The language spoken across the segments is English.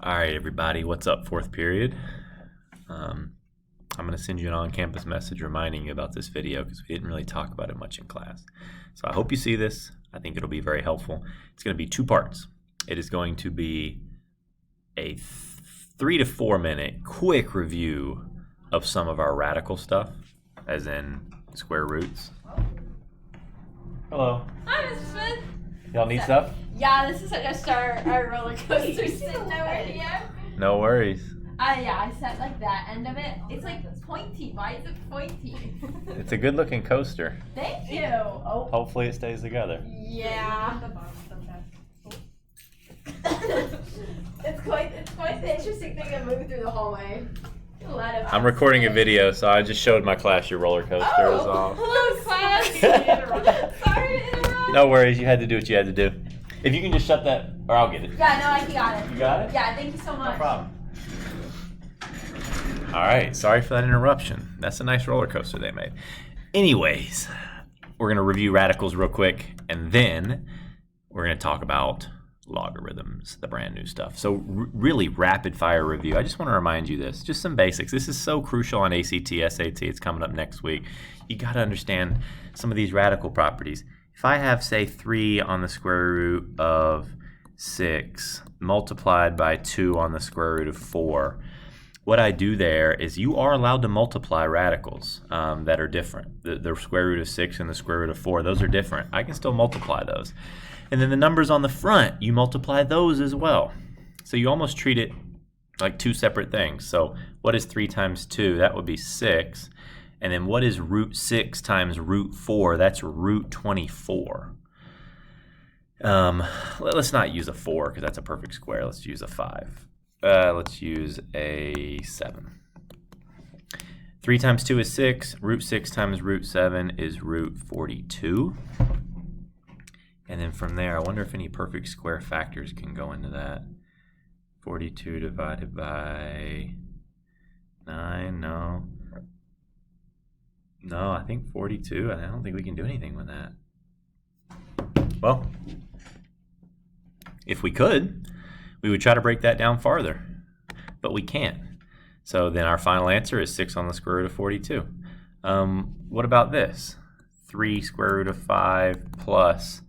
All right, everybody, what's up, fourth period? I'm going to send you an on-campus message reminding you about this video because we didn't really talk about it much in class. So I hope you see this. I think it'll be very helpful. It's going to be two parts. It is going to be a 3 to 4 minute quick review of some of our radical stuff, as in square roots. Hello. Hi, Mr. Smith. Y'all need stuff? Yeah, this is just our roller coaster sitting over here. No worries. Yeah, I set like that end of it. It's like pointy. Why is it pointy? It's a good looking coaster. Thank you. Oh. Hopefully it stays together. Yeah. It's quite the interesting thing to move through the hallway. I'm recording a video, so I just showed my class your roller coaster is off. Hello, class. Sorry to interrupt. No worries, you had to do what you had to do. If you can just shut that, or I'll get it. Yeah, no, I got it. You got it? Yeah, thank you so much. No problem. All right, sorry for that interruption. That's a nice roller coaster they made. Anyways, we're going to review radicals real quick, and then we're going to talk about logarithms, the brand new stuff. So really rapid fire review. I just want to remind you this, just some basics. This is so crucial on ACT, SAT. It's coming up next week. You got to understand some of these radical properties. If I have, say, 3 on the square root of 6 multiplied by 2 on the square root of 4, what I do there is you are allowed to multiply radicals that are different. The square root of 6 and the square root of 4, those are different. I can still multiply those. And then the numbers on the front, you multiply those as well. So you almost treat it like two separate things. So what is 3 times 2? That would be 6. And then what is root 6 times root 4? That's root 24. Let's not use a 4 because that's a perfect square. Let's use a 5. Let's use a 7. 3 times 2 is 6. Root 6 times root 7 is root 42. And then from there, I wonder if any perfect square factors can go into that. 42 divided by 9, no. No, I think 42. I don't think we can do anything with that. Well, if we could, we would try to break that down farther, but we can't. So then our final answer is 6 on the square root of 42. What about this? 3 square root of 5 plus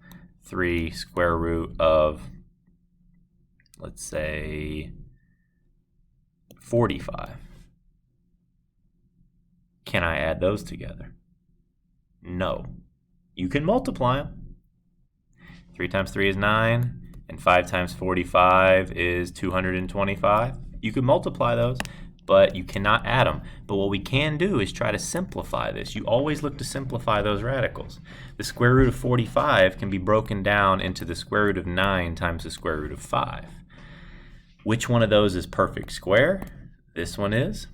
3 square root of, let's say, 45. Can I add those together? No. You can multiply them. 3 times 3 is 9, and 5 times 45 is 225. You can multiply those, but you cannot add them. But what we can do is try to simplify this. You always look to simplify those radicals. The square root of 45 can be broken down into the square root of 9 times the square root of 5. Which one of those is perfect square? This one is.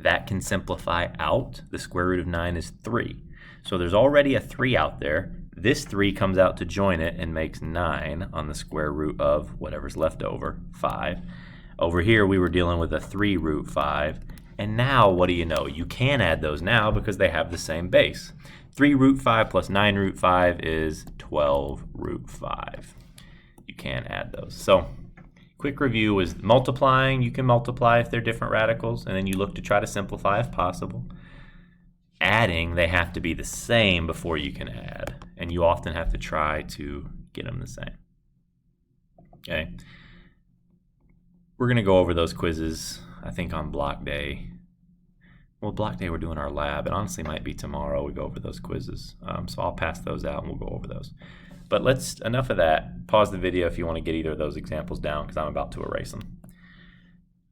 That can simplify out. The square root of 9 is 3. So there's already a 3 out there. This 3 comes out to join it and makes 9 on the square root of whatever's left over, 5. Over here, we were dealing with a 3 root 5. And now, what do you know? You can add those now because they have the same base. 3 root 5 plus 9 root 5 is 12 root 5. You can add those. So, quick review is multiplying. You can multiply if they're different radicals, and then you look to try to simplify if possible. Adding, they have to be the same before you can add, and you often have to try to get them the same. Okay? We're going to go over those quizzes, I think, on block day. Well, block day we're doing our lab. It honestly might be tomorrow we go over those quizzes. So I'll pass those out and we'll go over those. But enough of that. Pause the video if you want to get either of those examples down because I'm about to erase them.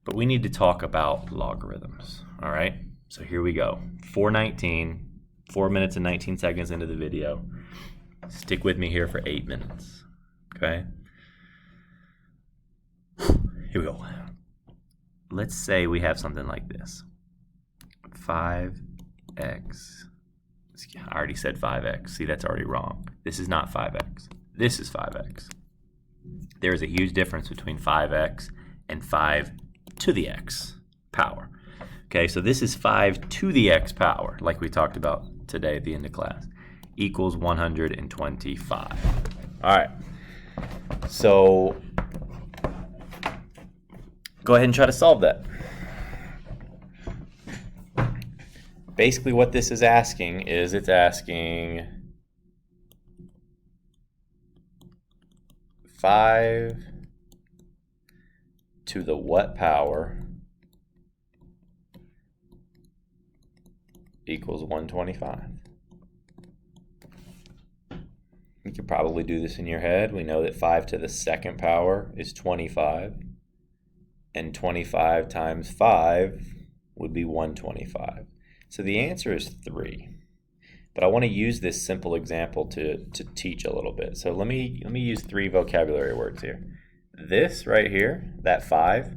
But we need to talk about logarithms, all right? So here we go. 4:19, 4 minutes and 19 seconds into the video. Stick with me here for 8 minutes, okay? Here we go. Let's say we have something like this. 5x. I already said 5x. See, that's already wrong. This is not 5x. This is 5x. There is a huge difference between 5x and 5 to the x power. Okay, so this is 5 to the x power, like we talked about today at the end of class, equals 125. All right, so go ahead and try to solve that. Basically what this is asking is it's asking 5 to the what power equals 125. You could probably do this in your head. We know that 5 to the second power is 25, and 25 times 5 would be 125. So the answer is 3. But I want to use this simple example to teach a little bit. So let me use 3 vocabulary words here. This right here, that 5,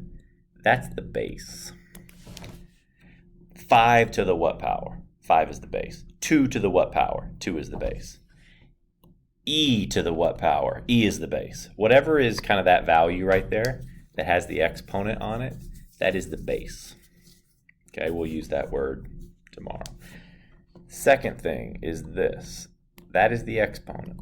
that's the base. 5 to the what power? 5 is the base. 2 to the what power? 2 is the base. E to the what power? E is the base. Whatever is kind of that value right there that has the exponent on it, that is the base. Okay, we'll use that word tomorrow. Second thing is this. That is the exponent.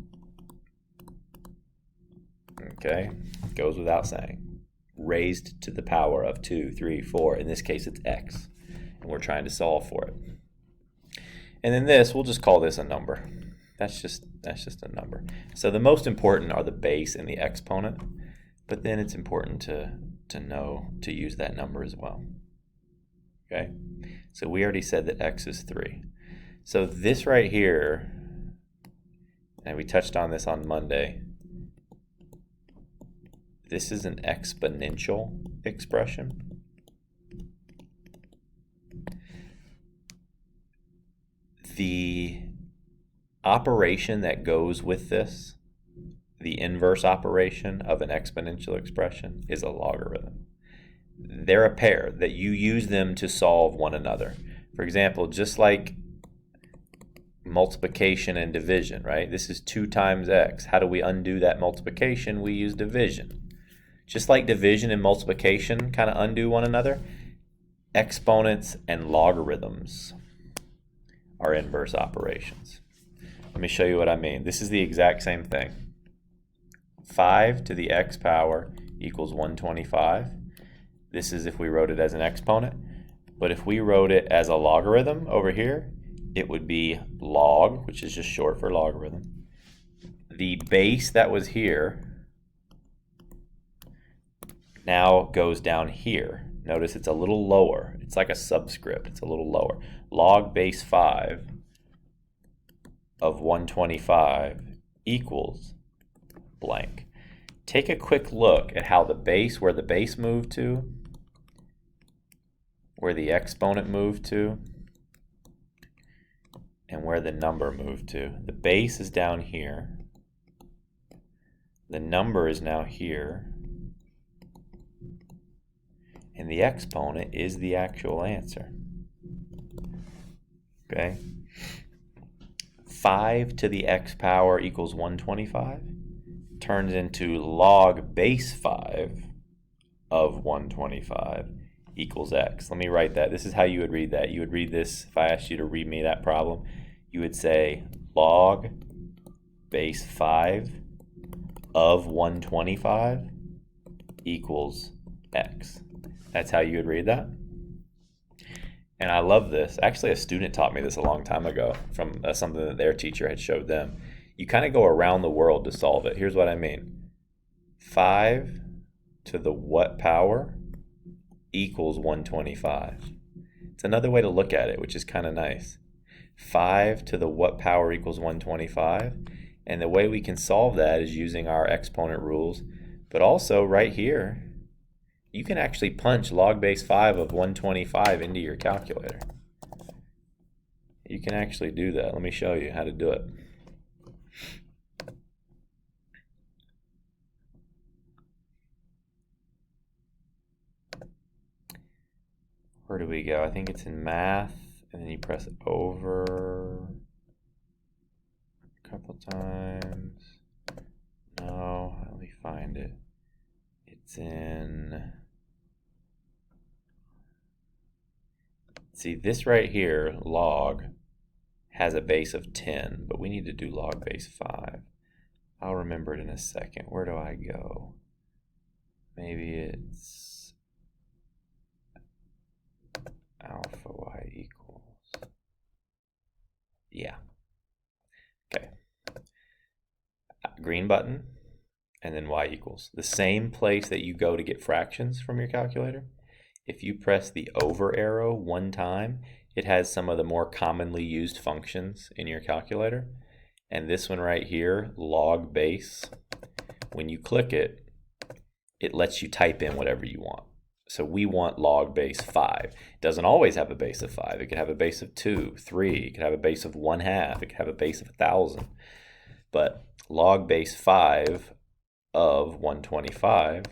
Okay, goes without saying. Raised to the power of 2, 3, 4. In this case, it's x, and we're trying to solve for it. And then this, we'll just call this a number. That's just a number. So the most important are the base and the exponent, but then it's important to know to use that number as well. Okay, so we already said that x is 3. So this right here, and we touched on this on Monday, this is an exponential expression. The operation that goes with this, the inverse operation of an exponential expression, is a logarithm. They're a pair that you use them to solve one another. For example, just like multiplication and division, right? This is 2 times x. How do we undo that multiplication? We use division. Just like division and multiplication kind of undo one another, exponents and logarithms are inverse operations. Let me show you what I mean. This is the exact same thing. 5 to the x power equals 125. This is if we wrote it as an exponent. But if we wrote it as a logarithm over here, it would be log, which is just short for logarithm. The base that was here now goes down here. Notice it's a little lower. It's like a subscript. It's a little lower. Log base 5 of 125 equals blank. Take a quick look at how the base, where the base moved to, where the exponent moved to, and where the number moved to. The base is down here. The number is now here. And the exponent is the actual answer. Okay? 5 to the x power equals 125 turns into log base 5 of 125 equals x. Let me write that. This is how you would read that. You would read this, if I asked you to read me that problem, you would say log base 5 of 125 equals x. That's how you would read that. And I love this. Actually, a student taught me this a long time ago from something that their teacher had showed them. You kind of go around the world to solve it. Here's what I mean. 5 to the what power equals 125. It's another way to look at it, which is kind of nice. 5 to the what power equals 125. And the way we can solve that is using our exponent rules. But also right here, you can actually punch log base 5 of 125 into your calculator. You can actually do that. Let me show you how to do it. Where do we go? I think it's in math, and then you press over a couple times. No, let me find it. It's in, see this right here, log, has a base of 10, but we need to do log base 5. I'll remember it in a second. Where do I go? Maybe it's green button, and then y equals. The same place that you go to get fractions from your calculator. If you press the over arrow one time, it has some of the more commonly used functions in your calculator. And this one right here, log base, when you click it, it lets you type in whatever you want. So we want log base 5. It doesn't always have a base of 5. It could have a base of 2, 3. It could have a base of 1/2. It could have a base of 1,000. But log base 5 of 125,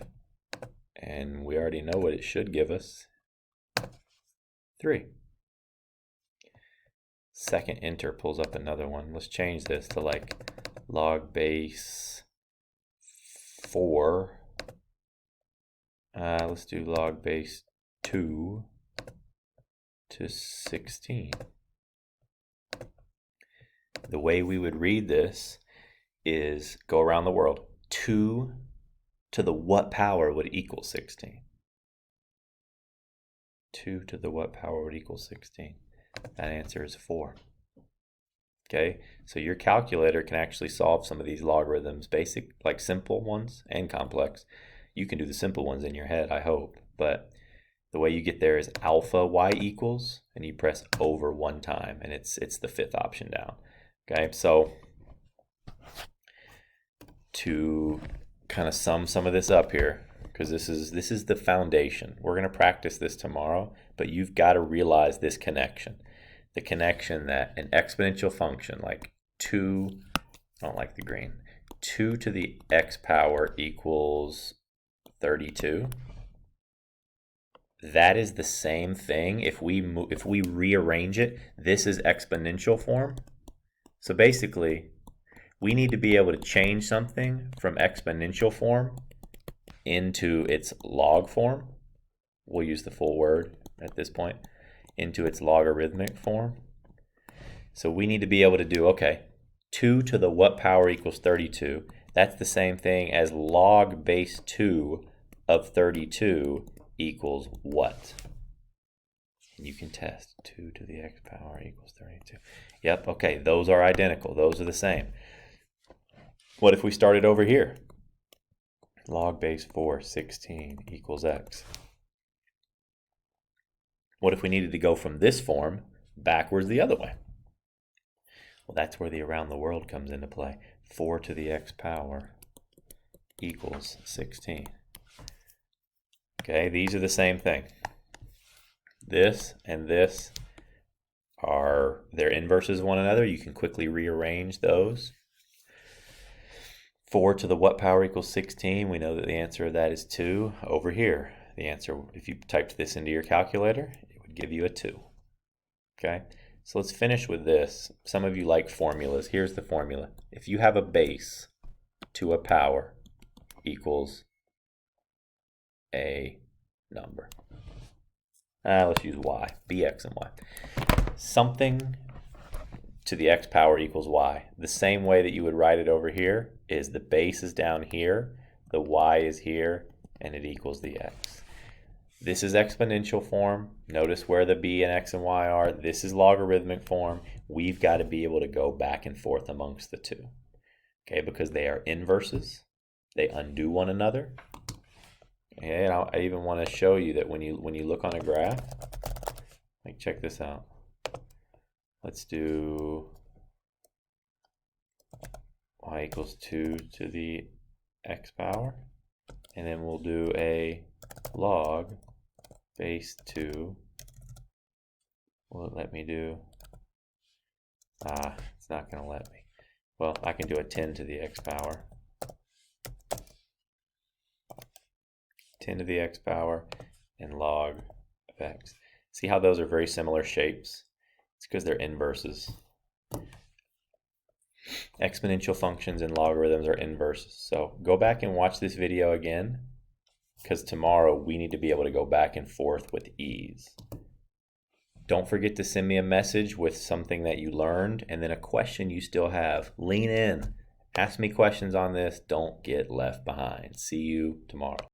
and we already know what it should give us, 3. Second enter pulls up another one. Let's change this to like log base 4. Let's do log base 2 to 16. The way we would read this is go around the world. 2 to the what power would equal 16? 2 to the what power would equal 16? That answer is 4. Okay, so your calculator can actually solve some of these logarithms, basic, like simple ones and complex. You can do the simple ones in your head, I hope, but the way you get there is alpha y equals, and you press over one time, and it's the 5th option down. Okay, so to kind of sum some of this up here, because this is the foundation. We're going to practice this tomorrow, but you've got to realize this connection. The connection that an exponential function like 2, I don't like the green, 2 to the x power equals 32. That is the same thing if we rearrange it. This is exponential form. So basically, we need to be able to change something from exponential form into its log form. We'll use the full word at this point. Into its logarithmic form. So we need to be able to do, okay, 2 to the what power equals 32. That's the same thing as log base 2 of 32 equals what? And you can test 2 to the x power equals 32. Yep, okay, those are identical. Those are the same. What if we started over here? Log base 4, 16 equals x. What if we needed to go from this form backwards the other way? Well, that's where the around the world comes into play. 4 to the x power equals 16. Okay, these are the same thing. This and this are their inverses of one another. You can quickly rearrange those. 4 to the what power equals 16. We know that the answer of that is 2. Over here, the answer, if you typed this into your calculator, it would give you a 2. Okay, so let's finish with this. Some of you like formulas. Here's the formula. If you have a base to a power equals a number. Let's use y, bx and y. Something to the x power equals y. The same way that you would write it over here is the base is down here, the y is here, and it equals the x. This is exponential form. Notice where the b and x and y are. This is logarithmic form. We've got to be able to go back and forth amongst the two. Okay, because they are inverses. They undo one another. And I even want to show you that when you look on a graph, like check this out. Let's do y equals 2 to the x power, and then we'll do a log base 2. Will it let me do? It's not going to let me. Well, I can do a 10 to the x power. 10 to the x power and log of x. See how those are very similar shapes? It's because they're inverses. Exponential functions and logarithms are inverses. So go back and watch this video again, because tomorrow we need to be able to go back and forth with ease. Don't forget to send me a message with something that you learned and then a question you still have. Lean in. Ask me questions on this. Don't get left behind. See you tomorrow.